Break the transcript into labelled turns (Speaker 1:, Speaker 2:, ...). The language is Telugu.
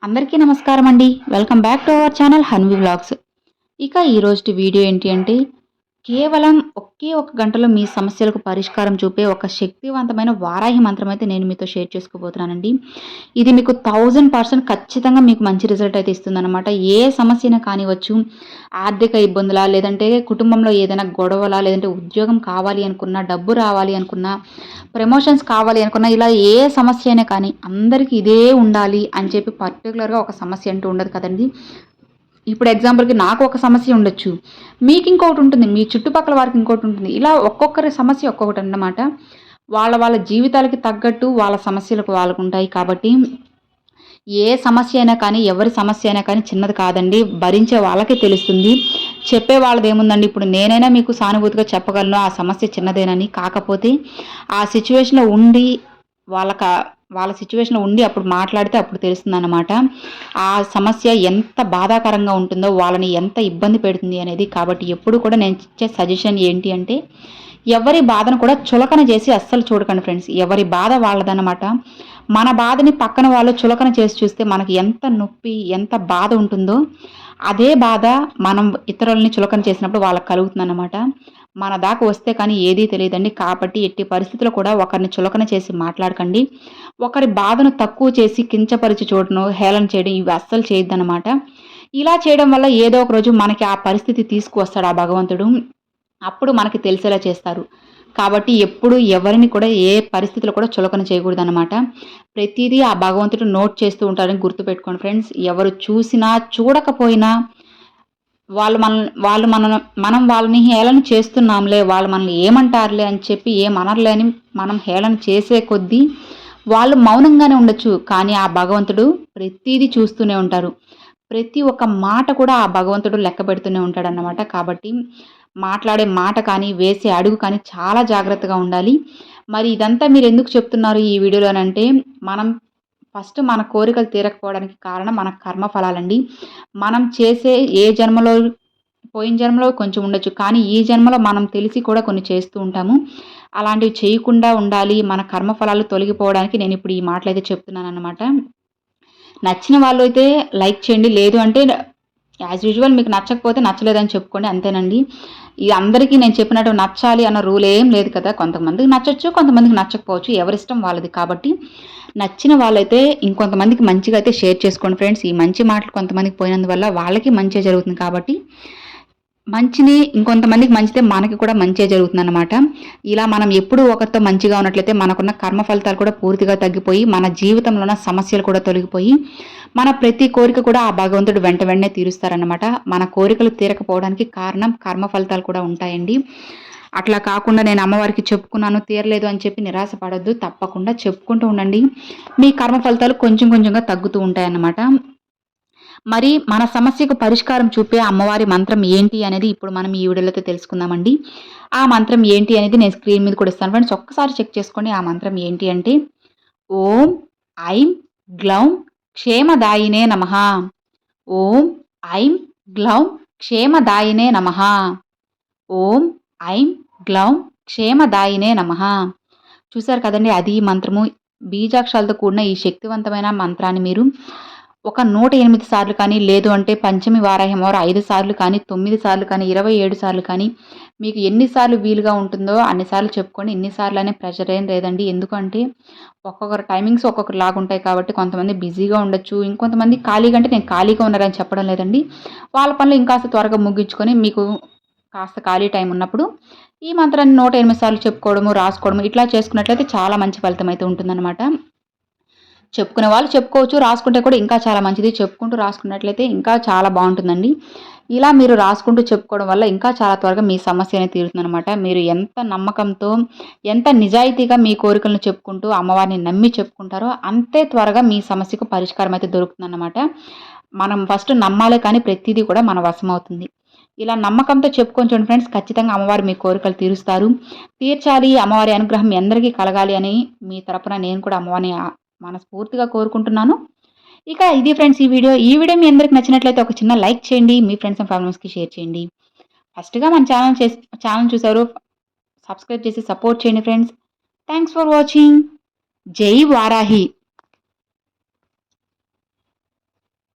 Speaker 1: అందరికీ నమస్కారం అండి. Welcome back to our channel Hanvi vlogs. ఇక ఈరోజు వీడియో ఏంటి అంటే కేవలం ఒకే ఒక గంటలో మీ సమస్యలకు పరిష్కారం చూపే ఒక శక్తివంతమైన వారాహి మంత్రం అయితే నేను మీతో షేర్ చేసుకోబోతున్నానండి. ఇది మీకు 1000% ఖచ్చితంగా మీకు మంచి రిజల్ట్ అయితే ఇస్తుందన్నమాట. ఏ సమస్యన కానివచ్చు, ఆర్థిక ఇబ్బందులా, లేదంటే కుటుంబంలో ఏదైనా గొడవలా, లేదంటే ఉద్యోగం కావాలి అనుకున్నా, డబ్బు రావాలి అనుకున్నా, ప్రమోషన్స్ కావాలి అనుకున్నా, ఇలా ఏ సమస్య అయినా కానీ అందరికీ ఇదే ఉండాలి అని చెప్పి పర్టికులర్గా ఒక సమస్య అంటూ ఉండదు కదండి. ఇప్పుడు ఎగ్జాంపుల్కి నాకు ఒక సమస్య ఉండొచ్చు, మీకు ఇంకొకటి ఉంటుంది, మీ చుట్టుపక్కల వారికి ఇంకోటి ఉంటుంది. ఇలా ఒక్కొక్కరి సమస్య ఒక్కొక్కటి అన్నమాట. వాళ్ళ వాళ్ళ జీవితాలకి తగ్గట్టు వాళ్ళ సమస్యలకు వాళ్ళకు ఉంటాయి కాబట్టి ఏ సమస్య అయినా కానీ, ఎవరి సమస్య అయినా కానీ చిన్నది కాదండి. భరించే వాళ్ళకే తెలుస్తుంది. చెప్పే వాళ్ళది ఏముందండి, ఇప్పుడు నేనైనా మీకు సానుభూతిగా చెప్పగలను ఆ సమస్య చిన్నదేనని. కాకపోతే ఆ సిచ్యువేషన్లో ఉండి వాళ్ళక వాళ్ళ సిచ్యువేషన్లో ఉండి అప్పుడు మాట్లాడితే అప్పుడు తెలుస్తుందన్నమాట ఆ సమస్య ఎంత బాధాకరంగా ఉంటుందో, వాళ్ళని ఎంత ఇబ్బంది పెడుతుంది అనేది. కాబట్టి ఎప్పుడు కూడా నేను ఇచ్చే సజెషన్ ఏంటి అంటే, ఎవరి బాధను కూడా చులకన చేసి అస్సలు చూడకండి ఫ్రెండ్స్. ఎవరి బాధ వాళ్ళదన్నమాట. మన బాధని పక్కన వాళ్ళు చులకన చేసి చూస్తే మనకి ఎంత నొప్పి, ఎంత బాధ ఉంటుందో, అదే బాధ మనం ఇతరులని చులకన చేసినప్పుడు వాళ్ళకి కలుగుతుందన్నమాట. మన దాకా వస్తే కానీ ఏదీ తెలియదండి. కాబట్టి ఎట్టి పరిస్థితుల్లో కూడా ఒకరిని చులకన చేసి మాట్లాడకండి. ఒకరి బాధను తక్కువ చేసి కించపరిచి చూడడం, హేళన చేయడం ఇవి అస్సలు చేయొద్దన్నమాట. ఇలా చేయడం వల్ల ఏదో ఒక రోజు మనకి ఆ పరిస్థితి తీసుకువస్తాడు ఆ భగవంతుడు. అప్పుడు మనకి తెలిసేలా చేస్తారు. కాబట్టి ఎప్పుడు ఎవరిని కూడా ఏ పరిస్థితిలో కూడా చులకన చేయకూడదనమాట. ప్రతీదీ ఆ భగవంతుడు నోట్ చేస్తూ ఉంటారని గుర్తుపెట్టుకోండి ఫ్రెండ్స్. ఎవరు చూసినా, చూడకపోయినా వాళ్ళు మనం వాళ్ళని హేళన చేస్తున్నాంలే, వాళ్ళు మనల్ని ఏమంటారులే అని చెప్పి ఏమనరులే అని మనం హేళన చేసే కొద్దీ వాళ్ళు మౌనంగానే ఉండొచ్చు. కానీ ఆ భగవంతుడు ప్రతీదీ చూస్తూనే ఉంటారు. ప్రతి ఒక్క మాట కూడా ఆ భగవంతుడు లెక్క పెడుతూనే ఉంటాడన్నమాట. కాబట్టి మాట్లాడే మాట కానీ, వేసే అడుగు కానీ చాలా జాగ్రత్తగా ఉండాలి. మరి ఇదంతా మీరెందుకు చెప్తున్నారు ఈ వీడియోలోనంటే, మనం ఫస్ట్ మన కోరికలు తీరకపోవడానికి కారణం మన కర్మ ఫలాలండి. మనం చేసే ఏ జన్మలో, పోయిన జన్మలో కొంచెం ఉండొచ్చు. కానీ ఈ జన్మలో మనం తెలిసి కూడా కొన్ని చేస్తూ ఉంటాము. అలాంటివి చేయకుండా ఉండాలి. మన కర్మ ఫలాలు తొలగిపోవడానికి నేనిప్పుడు ఈ మాటలైతే చెప్తున్నాననమాట. నచ్చిన వాళ్ళు అయితే లైక్ చేయండి. లేదు అంటే యాజ్ యూజువల్ మీకు నచ్చకపోతే నచ్చలేదని చెప్పుకోండి, అంతేనండి. ఇది అందరికీ నేను చెప్పినట్టు నచ్చాలి అన్న రూల్ ఏం లేదు కదా. కొంతమందికి నచ్చొచ్చు, కొంతమందికి నచ్చకపోవచ్చు. ఎవరిష్టం వాళ్ళది. కాబట్టి నచ్చిన వాళ్ళైతే ఇంకొంతమందికి మంచిగా అయితే షేర్ చేసుకోండి ఫ్రెండ్స్. ఈ మంచి మాటలు కొంతమందికి పోయినందువల్ల వాళ్ళకి మంచే జరుగుతుంది. కాబట్టి మంచిని ఇంకొంతమందికి మంచితే మనకి కూడా మంచే జరుగుతుందన్నమాట. ఇలా మనం ఎప్పుడూ ఒకరితో మంచిగా ఉన్నట్లయితే మనకున్న కర్మ ఫలితాలు కూడా పూర్తిగా తగ్గిపోయి, మన జీవితంలో ఉన్న సమస్యలు కూడా తొలగిపోయి, మన ప్రతి కోరిక కూడా ఆ భగవంతుడు వెంట వెంటనే తీరుస్తారన్నమాట. మన కోరికలు తీరకపోవడానికి కారణం కర్మ ఫలితాలు కూడా ఉంటాయండి. అట్లా కాకుండా నేను అమ్మవారికి చెప్పుకున్నాను తీరలేదు అని చెప్పి నిరాశ పడొద్దు. తప్పకుండా చెప్పుకుంటూ ఉండండి. మీ కర్మ ఫలితాలు కొంచెం కొంచెంగా తగ్గుతూ ఉంటాయన్నమాట. మరి మన సమస్యకు పరిష్కారం చూపే అమ్మవారి మంత్రం ఏంటి అనేది ఇప్పుడు మనం ఈ వీడియోలో తెలుసుకుందామండి. ఆ మంత్రం ఏంటి అనేది నేను స్క్రీన్ మీద కూడా ఇస్తాను ఫ్రెండ్స్. ఒక్కసారి చెక్ చేసుకోండి. ఆ మంత్రం ఏంటి అంటే, ఓం ఐం గ్లౌం క్షేమదాయినే నమః. ఓం ఐం గ్లౌం క్షేమదాయినే నమః. ఓం ఐం గ్లౌం క్షేమదాయినే నమః. చూసారు కదండి, అది మంత్రము. బీజాక్షరాలతో కూడిన ఈ శక్తివంతమైన మంత్రాన్ని మీరు ఒక 108 సార్లు కానీ, లేదు అంటే పంచమి వారాహి అమ్మవారు 5 సార్లు కానీ, 9 సార్లు కానీ, 27 సార్లు కానీ, మీకు ఎన్నిసార్లు వీలుగా ఉంటుందో అన్నిసార్లు చెప్పుకోండి. ఇన్నిసార్లు అనే ప్రెషర్ ఏం లేదండి. ఎందుకంటే ఒక్కొక్కరు టైమింగ్స్ ఒక్కొక్కలాగా ఉంటాయి కాబట్టి కొంతమంది బిజీగా ఉండొచ్చు. ఇంకొంతమంది ఖాళీగా అంటే నేను ఖాళీగా ఉన్నారని చెప్పడం లేదండి. వాళ్ళ పనులు ఇంకాస్త త్వరగా ముగించుకొని మీకు కాస్త ఖాళీ టైం ఉన్నప్పుడు ఈ మంత్రాన్ని 108 సార్లు చెప్పుకోవడము, రాసుకోవడము ఇట్లా చేసుకున్నట్లయితే చాలా మంచి ఫలితం అయితే ఉంటుందన్నమాట. చెప్పుకునే వాళ్ళు చెప్పుకోవచ్చు. రాసుకుంటే కూడా ఇంకా చాలా మంచిది. చెప్పుకుంటూ రాసుకున్నట్లయితే ఇంకా చాలా బాగుంటుందండి. ఇలా మీరు రాసుకుంటూ చెప్పుకోవడం వల్ల ఇంకా చాలా త్వరగా మీ సమస్య అనేది తీరుతుందనమాట. మీరు ఎంత నమ్మకంతో, ఎంత నిజాయితీగా మీ కోరికలను చెప్పుకుంటూ అమ్మవారిని నమ్మి చెప్పుకుంటారో అంతే త్వరగా మీ సమస్యకు పరిష్కారం అయితే దొరుకుతుందన్నమాట. మనం ఫస్ట్ నమ్మాలే కానీ ప్రతిదీ కూడా మన వశం అవుతుంది. ఇలా నమ్మకంతో చెప్పుకొని చూడండి ఫ్రెండ్స్. ఖచ్చితంగా అమ్మవారు మీ కోరికలు తీరుస్తారు. తీర్చాలి, అమ్మవారి అనుగ్రహం మీ అందరికీ కలగాలి అని మీ తరపున నేను కూడా అమ్మవారిని మనస్ఫూర్తిగా కోరుకుంటున్నాను. ఇక ఇది ఫ్రెండ్స్ ఈ వీడియో మీ అందరికి నచ్చినట్లయితే ఒక చిన్న లైక్ చేయండి. మీ ఫ్రెండ్స్ అండ్ ఫ్యామిలీస్కి షేర్ చేయండి. ఫస్ట్గా మన ఛానల్ చూసారు, సబ్స్క్రైబ్ చేసి సపోర్ట్ చేయండి ఫ్రెండ్స్. Thanks for watching. జై వారాహి.